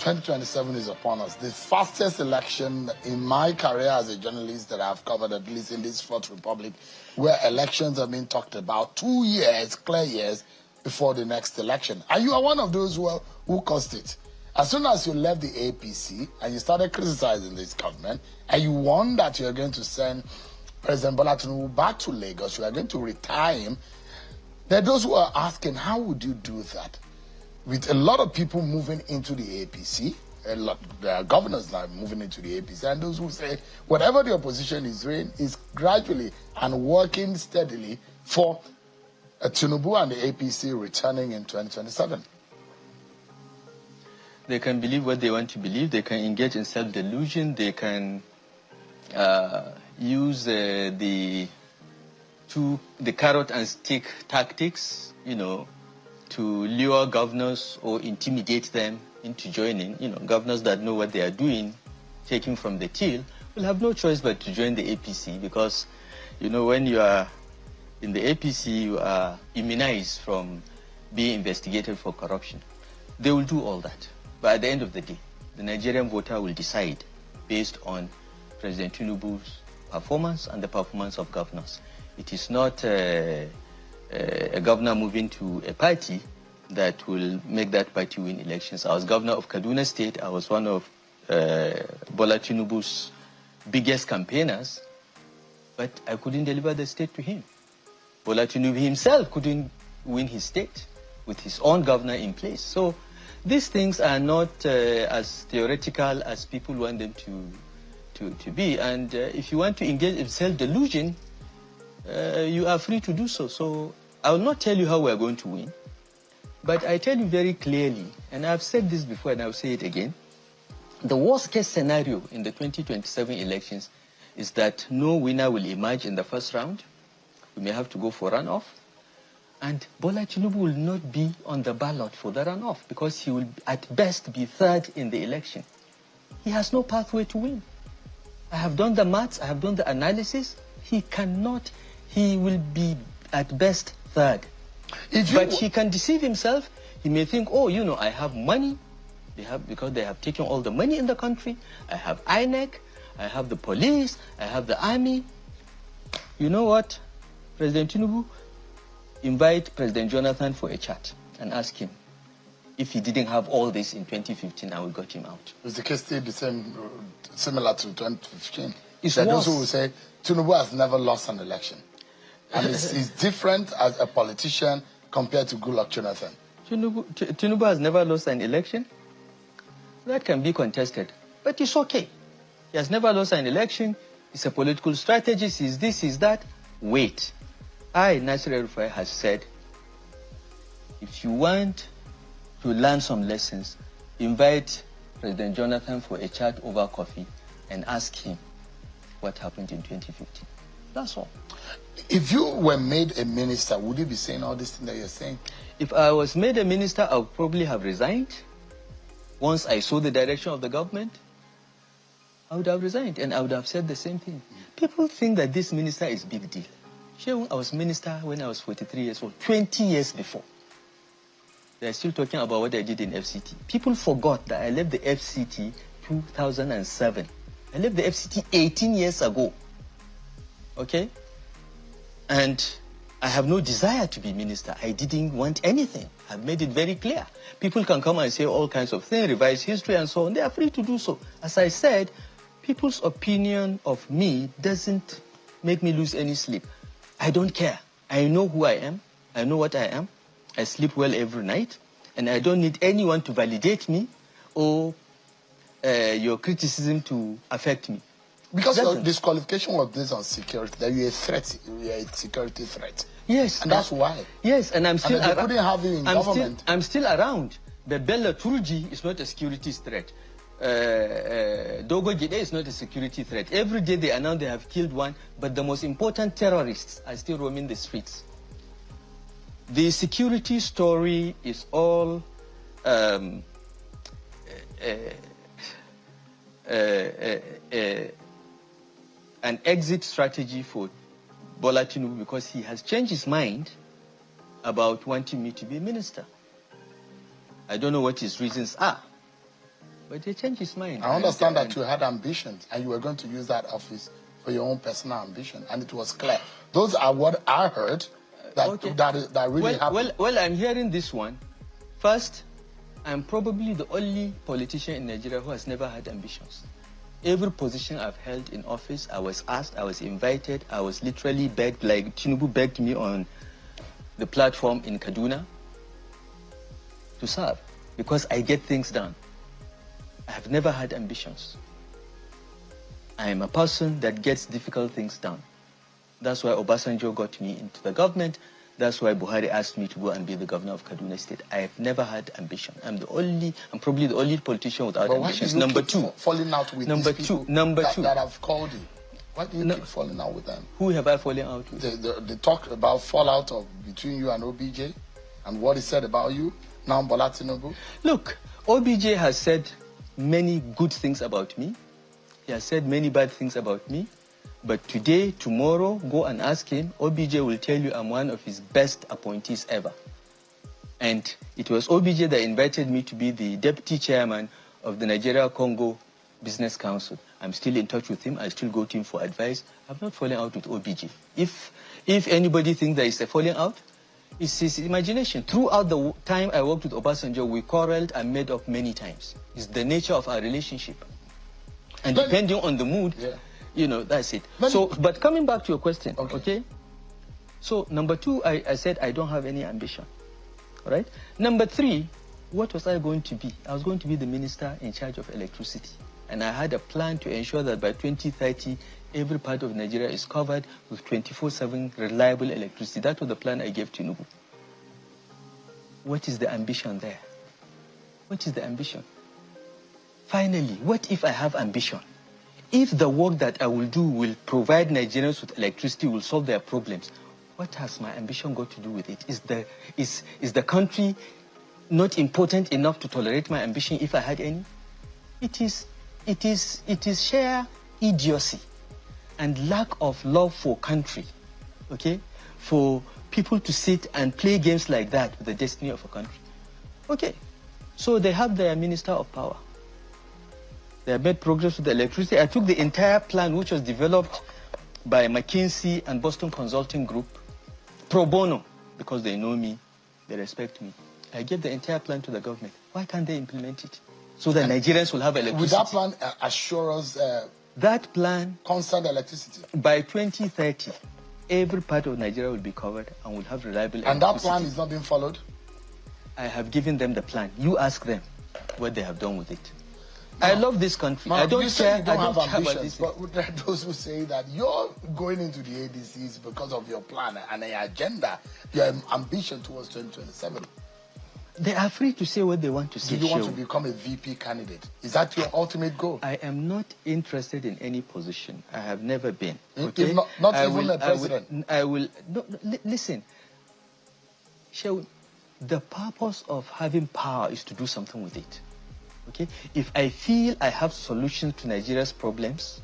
2027 is upon us. The fastest election in my career as a journalist that I've covered, at least in this Fourth Republic, where elections are being talked about 2 years, clear years, before the next election. And you are one of those who caused it. As soon as you left the APC and you started criticizing this government, and you warned that you're going to send President Bola Tinubu back to Lagos, you are going to retire him, there are those who are asking, how would you do that? With a lot of people moving into the APC, there are governors now moving into the APC, and those who say whatever the opposition is doing is gradually and working steadily for Tinubu and the APC returning in 2027. They can believe what they want to believe. They can engage in self-delusion. They can use the carrot and stick tactics, to lure governors or intimidate them into joining. Governors that know what they are doing, taking from the till, will have no choice but to join the APC because, when you are in the APC, you are immunized from being investigated for corruption. They will do all that. But at the end of the day, the Nigerian voter will decide based on President Tinubu's performance and the performance of governors. It is not a governor moving to a party that will make that party win elections. I was governor of Kaduna State. I was one of Bola Tinubu's biggest campaigners, but I couldn't deliver the state to him. Bola Tinubu himself couldn't win his state with his own governor in place. So these things are not as theoretical as people want them to be. And if you want to engage in self-delusion, you are free to do so. So I will not tell you how we are going to win, but I tell you very clearly, and I've said this before and I'll say it again, the worst case scenario in the 2027 elections is that no winner will emerge in the first round. We may have to go for runoff. And Bola Tinubu will not be on the ballot for the runoff because he will at best be third in the election. He has no pathway to win. I have done the maths, I have done the analysis. He will be at best third. But he can deceive himself. He may think, I have money. Because they have taken all the money in the country. I have INEC, I have the police, I have the army. You know what, President Tinubu? Invite President Jonathan for a chat and ask him if he didn't have all this in 2015 and we got him out. Is the case still the same, similar to 2015? It's there are worse. those who will say Tinubu has never lost an election. And it's different as a politician compared to Goodluck Jonathan. Tinubu has never lost an election? That can be contested, but it's okay. He has never lost an election. It's a political strategist. He's this, he's that. Wait. Nasir El-Rufai has said, if you want to learn some lessons, invite President Jonathan for a chat over coffee and ask him what happened in 2015. That's all. If you were made a minister, would you be saying all this thing that you're saying? If I was made a minister, I would probably have resigned. Once I saw the direction of the government, I would have resigned and I would have said the same thing. People think that this minister is a big deal. I was minister when I was 43 years old, 20 years before. They're still talking about what I did in FCT. People forgot that I left the FCT 2007. I left the FCT 18 years ago. Okay? And I have no desire to be minister. I didn't want anything. I've made it very clear. People can come and say all kinds of things, revise history and so on. They are free to do so. As I said, people's opinion of me doesn't make me lose any sleep. I don't care. I know who I am. I know what I am. I sleep well every night. And I don't need anyone to validate me or your criticism to affect me. Because your disqualification was based on security, that you're a threat, you're a security threat. Yes. And that's why. Yes, and I'm still around. They couldn't have you in government. I'm still around. But Bella Turji is not a security threat. Dogo Gide is not a security threat. Every day they announce they have killed one, but the most important terrorists are still roaming the streets. The security story is all an exit strategy for Bola Tinubu because he has changed his mind about wanting me to be a minister. I don't know what his reasons are. But he changed his mind. I understand that you had ambitions and you were going to use that office for your own personal ambition, and it was clear. Those are what I heard that really happened. Well, I'm hearing this one. First, I'm probably the only politician in Nigeria who has never had ambitions. Every position I've held in office, I was asked, I was invited, I was literally begged, like Tinubu begged me on the platform in Kaduna to serve because I get things done. I have never had ambitions. I am a person that gets difficult things done. That's why Obasanjo got me into the government. That's why Buhari asked me to go and be the governor of Kaduna State. I have never had ambition. I'm probably the only politician without ambitions. Number two, falling out with that have called you. Why do you keep falling out with them? Who have I fallen out with? They talked about fallout between you and OBJ and what he said about you. Now Bola Tinubu. Look, OBJ has said many good things about me. He has said many bad things about me. But today, tomorrow, go and ask him. OBJ will tell you I'm one of his best appointees ever. And it was OBJ that invited me to be the deputy chairman of the Nigeria-Congo Business Council. I'm still in touch with him. I still go to him for advice. I've not fallen out with OBJ. If anybody thinks there is a falling out, it's his imagination. Throughout the time I worked with Obasanjo, we quarreled and made up many times. It's the nature of our relationship. And depending on the mood, you know, that's it. But coming back to your question, okay? So, number two, I said I don't have any ambition, all right? Number three, what was I going to be? I was going to be the minister in charge of electricity. And I had a plan to ensure that by 2030, every part of Nigeria is covered with 24/7 reliable electricity. That was the plan I gave to Tinubu. What is the ambition there? What is the ambition? Finally, what if I have ambition? If the work that I will do will provide Nigerians with electricity, will solve their problems, what has my ambition got to do with it? Is the country not important enough to tolerate my ambition if I had any? It is sheer idiocy and lack of love for country, okay? For people to sit and play games like that with the destiny of a country. Okay, so they have their minister of power. They have made progress with the electricity. I took the entire plan, which was developed by McKinsey and Boston Consulting Group, pro bono, because they know me, they respect me. I gave the entire plan to the government. Why can't they implement it? So that Nigerians will have electricity. Would that plan assure us that plan, constant electricity? By 2030, every part of Nigeria will be covered and will have reliable electricity. And that plan is not being followed? I have given them the plan. You ask them what they have done with it. No. I love this country. No, I don't care. You don't have ambitions, but there are those who say that you're going into the ADCs because of your plan and an agenda, your ambition towards 2027. They are free to say what they want to say. Do you want to become a VP candidate? Is that your ultimate goal? I am not interested in any position. I have never been. Okay? Not even a president? Listen. The purpose of having power is to do something with it. Okay? If I feel I have solutions to Nigeria's problems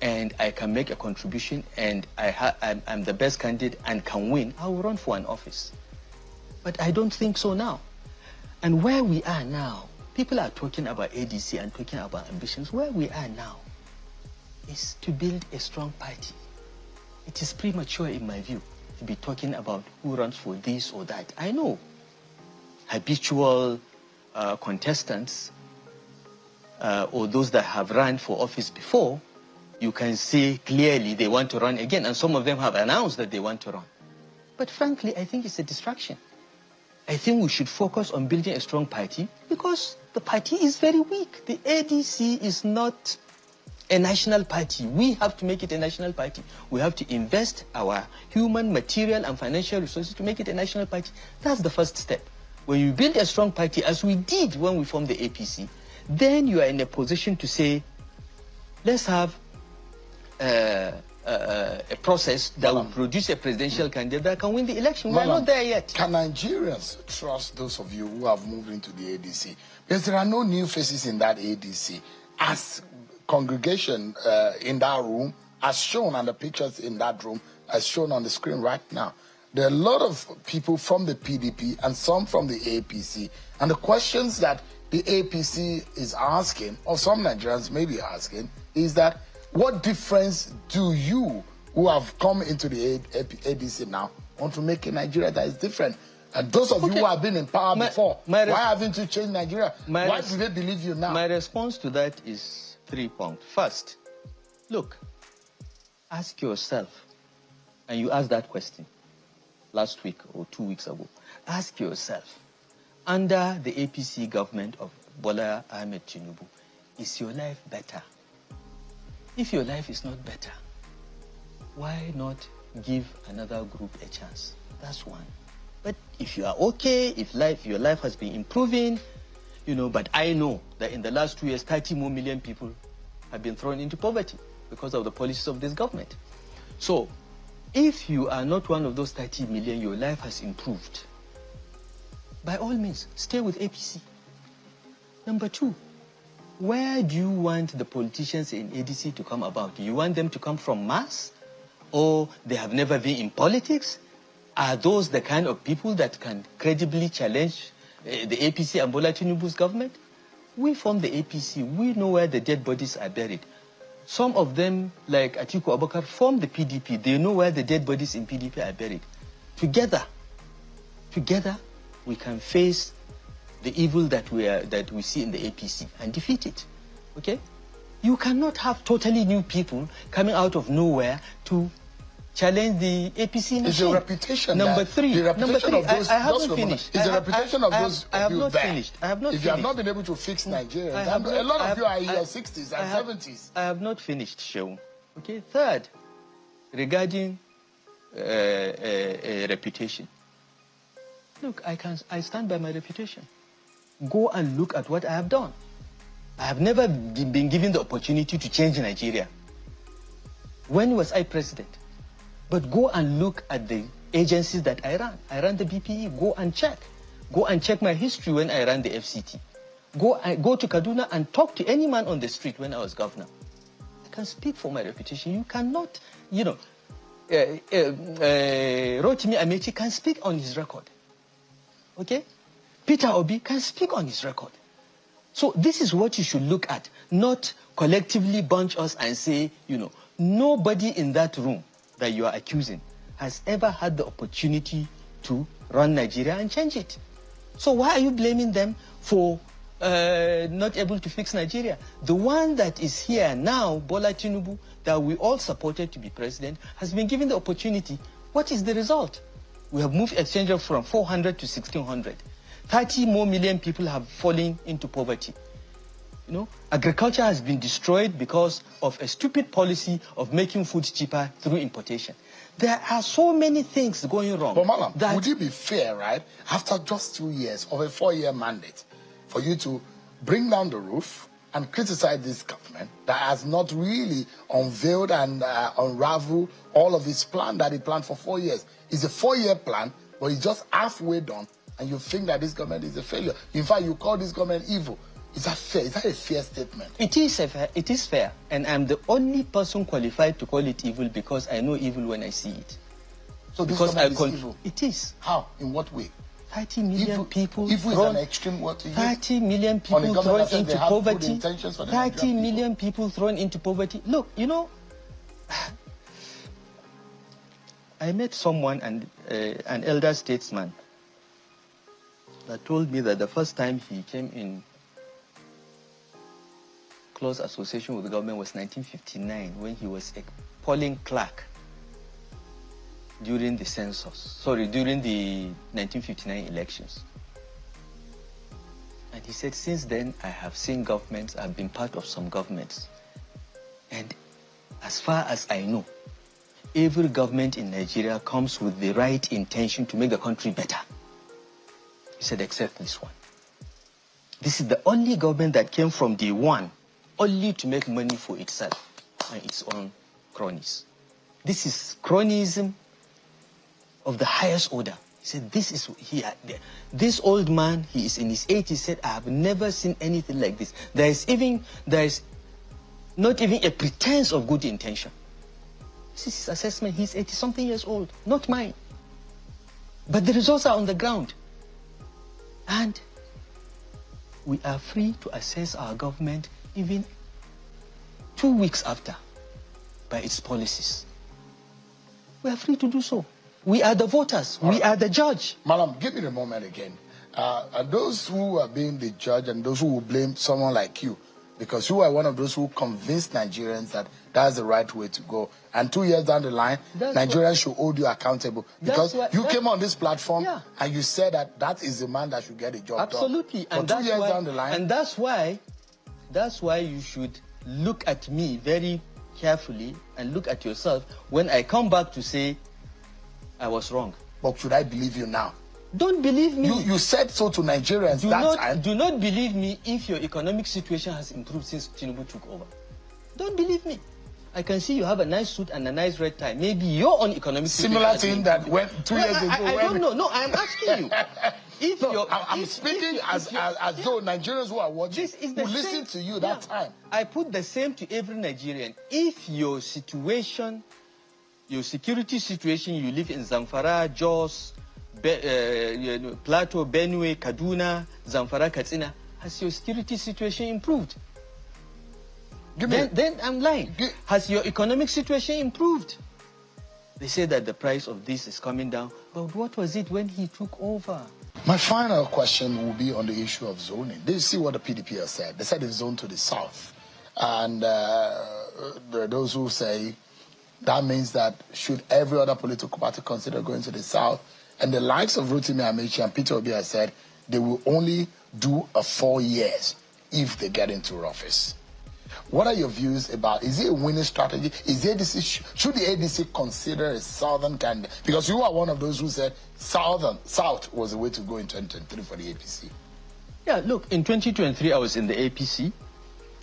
and I can make a contribution and I'm the best candidate and can win, I will run for an office. But I don't think so now. And where we are now, people are talking about ADC and talking about ambitions. Where we are now is to build a strong party. It is premature, in my view, to be talking about who runs for this or that. I know habitual contestants or those that have run for office before, you can see clearly they want to run again. And some of them have announced that they want to run. But frankly, I think it's a distraction. I think we should focus on building a strong party because the party is very weak. The ADC is not a national party. We have to make it a national party. We have to invest our human, material, and financial resources to make it a national party. That's the first step. When you build a strong party, as we did when we formed the APC, then you are in a position to say, let's have a process that will produce a presidential candidate that can win the election. We're not there yet. Can Nigerians trust those of you who have moved into the ADC? Because there are no new faces in that ADC. As congregation in that room, as shown on the pictures in that room, as shown on the screen right now, there are a lot of people from the PDP and some from the APC. And the questions that the APC is asking, or some Nigerians may be asking, is that what difference do you, who have come into the ADC now, want to make in Nigeria that is different? And those of you who have been in power before, why haven't you changed Nigeria? Why do they believe you now? My response to that is 3 points. First, look, ask yourself, and you asked that question last week or 2 weeks ago. Ask yourself, under the APC government of Bola Ahmed Tinubu, is your life better? If your life is not better, why not give another group a chance? That's one. But if you are okay, if your life has been improving, you know, but I know that in the last 2 years, 30 more million people have been thrown into poverty because of the policies of this government. So, if you are not one of those 30 million, your life has improved, by all means, stay with APC. Number two, where do you want the politicians in ADC to come about? Do you want them to come from mass? Or they have never been in politics? Are those the kind of people that can credibly challenge the APC and Bola Tinubu's government? We form the APC. We know where the dead bodies are buried. Some of them, like Atiku Abubakar, form the PDP. They know where the dead bodies in PDP are buried. Together, we can face the evil that we see in the APC and defeat it. Okay? You cannot have totally new people coming out of nowhere to challenge the APC machine. Is the reputation number that, three, the reputation of those, I haven't finished. Is the reputation of those I have you not there? finished. I have not if finished. you have not been able to fix Nigeria, a lot of you are in your 60s and 70s. I have not finished, Shehu. Okay. Third, regarding reputation. Look, I stand by my reputation. Go and look at what I have done. I have never been given the opportunity to change Nigeria. When was I president? But go and look at the agencies that I ran. I ran the BPE. Go and check. Go and check my history when I ran the FCT. Go to Kaduna and talk to any man on the street when I was governor. I can speak for my reputation. You cannot, you know, Rotimi Amechi can speak on his record. Okay? Peter Obi can speak on his record. So this is what you should look at, not collectively bunch us and say, you know, nobody in that room that you are accusing has ever had the opportunity to run Nigeria and change it. So why are you blaming them for not able to fix Nigeria? The one that is here now, Bola Tinubu, that we all supported to be president, has been given the opportunity. What is the result? We have moved exchange rate from 400 to 1,600. 30 more million people have fallen into poverty. You know, agriculture has been destroyed because of a stupid policy of making food cheaper through importation. There are so many things going wrong. But Malam, would it be fair, right, after just 2 years of a 4-year mandate, for you to bring down the roof and criticize this government that has not really unveiled and unraveled all of its plan that it planned for 4 years? It's a 4-year plan, but it's just halfway done, and you think that this government is a failure. In fact, you call this government evil. Is that fair? Is that a fair statement? It is fair, and I'm the only person qualified to call it evil because I know evil when I see it. So this government is evil? It is. How? In what way? 30 million people evil thrown, is an extreme word to use. 30 million people thrown into poverty. 30 million people thrown into poverty. Look, you know, I met someone, an elder statesman, that told me that the first time he came in close association with the government was 1959, when he was a polling clerk during the during the 1959 elections. And he said, since then, I have seen governments, I've been part of some governments. And as far as I know, every government in Nigeria comes with the right intention to make the country better. He said, except this one. This is the only government that came from day one only to make money for itself and its own cronies. This is cronyism of the highest order. He said, this old man, he is in his 80s, said, I have never seen anything like this. There is not even a pretense of good intention. This is his assessment. He's 80-something years old, not mine. But the results are on the ground. And we are free to assess our government even 2 weeks after by its policies. We are free to do so. We are the voters. We are the judge. Madam, give me the moment again. Those who are being the judge and those who will blame someone like you, because you are one of those who convinced Nigerians that that's the right way to go. And 2 years down the line, Nigerians should hold you accountable. Because you came on this platform and you said that that is the man that should get the job done. Absolutely. And 2 years down the line. And that's why you should look at me very carefully and look at yourself when I come back to say I was wrong. But should I believe you now? Don't believe me. You said so to Nigerians time. Do not believe me if your economic situation has improved since Tinubu took over. Don't believe me. I can see you have a nice suit and a nice red tie. Maybe your own economic situation. Similar thing that went 2 years ago. I don't know. No, I'm asking you. I'm speaking as though Nigerians who are watching who listen to you that time. I put the same to every Nigerian. If your situation, your security situation, you live in Zamfara, Jos, Plateau, Benue, Kaduna, Zamfara, Katsina, has your security situation improved? Then I'm lying. Has your economic situation improved? They say that the price of this is coming down, but what was it when he took over? My final question will be on the issue of zoning. Did you see what the PDP has said? They said it's zoned to the south. And there are those who say that means that should every other political party consider going to the south, and the likes of Rotimi Amechi and Peter Obi have said they will only do 4 years if they get into office. What are your views about, is it a winning strategy? Is the ADC, should the ADC consider a southern candidate? Because you are one of those who said south was the way to go in 2023 for the APC. Yeah, look, in 2023 I was in the APC,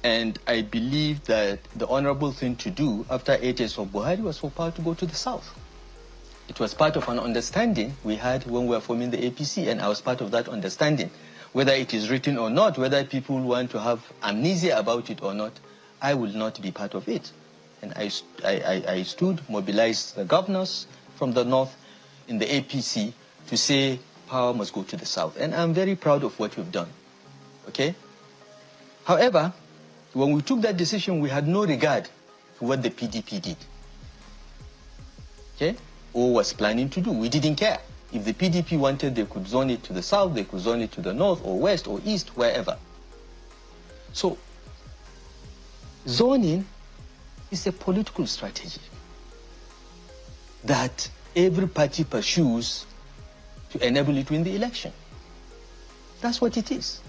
and I believe that the honorable thing to do after 8 years of Buhari was for power to go to the south. It was part of an understanding we had when we were forming the APC, and I was part of that understanding. Whether it is written or not, whether people want to have amnesia about it or not, I will not be part of it. And I stood, mobilized the governors from the north in the APC to say power must go to the south. And I'm very proud of what we've done. Okay? However, when we took that decision, we had no regard to what the PDP did. Okay? Or was planning to do. We didn't care. If the PDP wanted, they could zone it to the south, they could zone it to the north or west or east, wherever. So, zoning is a political strategy that every party pursues to enable it to win the election. That's what it is.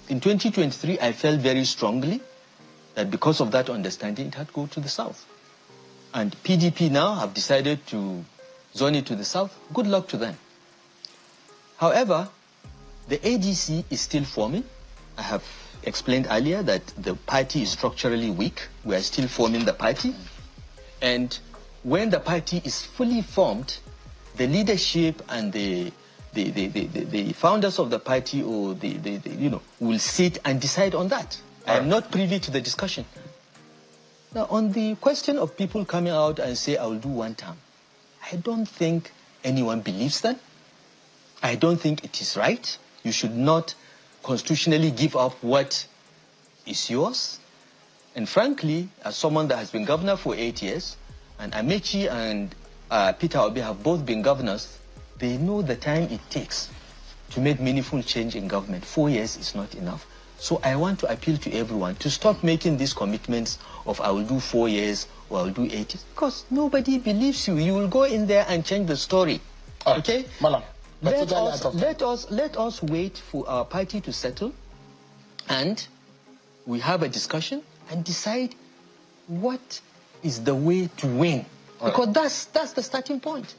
In 2023, I felt very strongly that because of that understanding, it had to go to the south. And PDP now have decided to zone it to the south. Good luck to them. However, the ADC is still forming. I have explained earlier that the party is structurally weak. We are still forming the party. And when the party is fully formed, the leadership and the founders of the party or will sit and decide on that. I am not privy to the discussion. Now, on the question of people coming out and say, I will do 1 term, I don't think anyone believes that. I don't think it is right. You should not constitutionally give up what is yours. And frankly, as someone that has been governor for 8 years, and Amechi and Peter Obi have both been governors, they know the time it takes to make meaningful change in government. 4 years is not enough. So I want to appeal to everyone to stop making these commitments of I will do 4 years or I will do 8 years, because nobody believes you. You will go in there and change the story. Okay? Malam, let us wait for our party to settle, and we have a discussion and decide what is the way to win. Because that's the starting point.